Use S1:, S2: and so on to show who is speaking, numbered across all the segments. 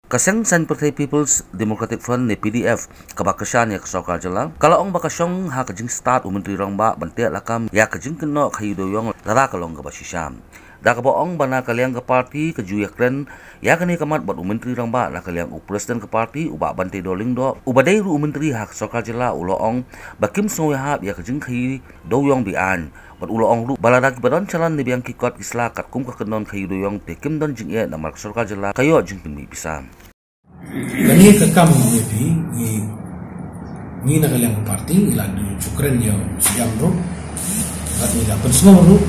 S1: Kaseng San Partai People's Democratic Front ni PDF kabakasan ya kesokar jelang. Kalau ong bakasong ha kajing start menteri rong ba bantiak lakam ya kajing keno khayudoyong lara kalong kabasisam. Da kaboong bana kaliang ke parti kejuyak kren ya kani kamat buat menteri rong ba la kaliang u presiden ke parti uba bantai doling do ubadai ru menteri ha kesokar jela uloong bakim songoy hab ya kajing khayudoyong bian. Buat uloong ru baladagi badon calan ni biang kikot isla kat kum kakenon khayudoyong tekim don jing ya namar kesokar jela kayo jing pinmi bisa.
S2: Kani kekam ngepi ni na kaliang parti ila du cukren yang siang ro at ni dapat semua ro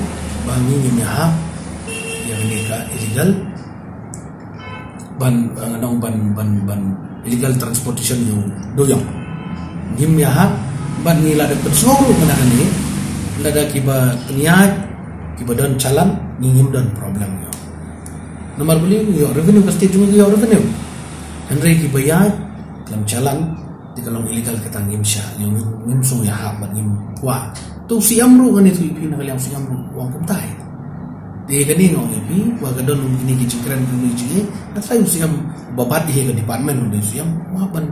S2: bangi ni mah yang ni ka illegal ban illegal transportation yang doyong ni mah ban ni la dapat semua ro mana ni la da kiba niat kiba don calan ni don problem yo nomor beli yo revenue pasti cuma yo revenue Henry kibayat dalam jalan di kalong illegal kita ngimsya yang ngimsung ya hak ban ngim wa tu si amru kan itu ipi nak kalian si amru wang kumtai di kani ngong ipi wa gadon ini gicikran dulu ji atrai si am babat di ke department udah si am wa ban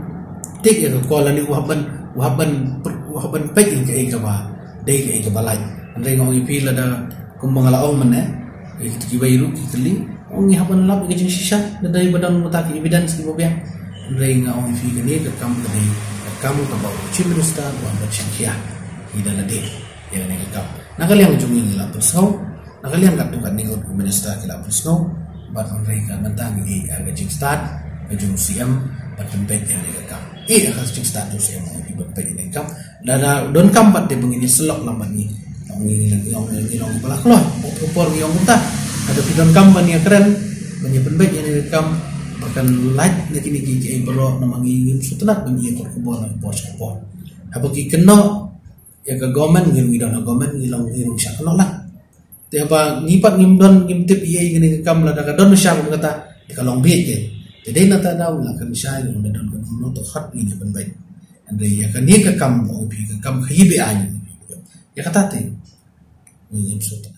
S2: tik ya kola ni wa ban pek ke ke ba dei ke balai Henry ngong ipi lada kumbangala ong mana itu kibairu kitli ongi haban lap ke jing shisha dari badan mutaki evidence di bobia ring on fi gani ke kam ka bawa chief minister wa ba chikia ida la de ya ne ka nakal yang jungi la persau nakal yang kat tukan ningot minister ke la persau ba on ring ka mentang di ga jing start ke jung CM ba tempet yang ne ka ka jing start tu CM di tempet ne ka dan don kam pat de bengini selok lambat ni ngilong balak loh popor yang muntah ada pidon company yang keren menyimpan baik yang direkam bahkan light ni kini gigi bro nama ngingin sutenat bagi kebon apa ki kena ya ke government ngilung idon government ngilung syak kena lah tiapa ngipat ngimdon ngimtip iya gini rekam lah daga don syak kata kalong biik ke jadi nata daw lah kan syak don to khat ni ban baik andre ya kan ni ke kam o pi ke kam khibe an ya kata te ngin sutenat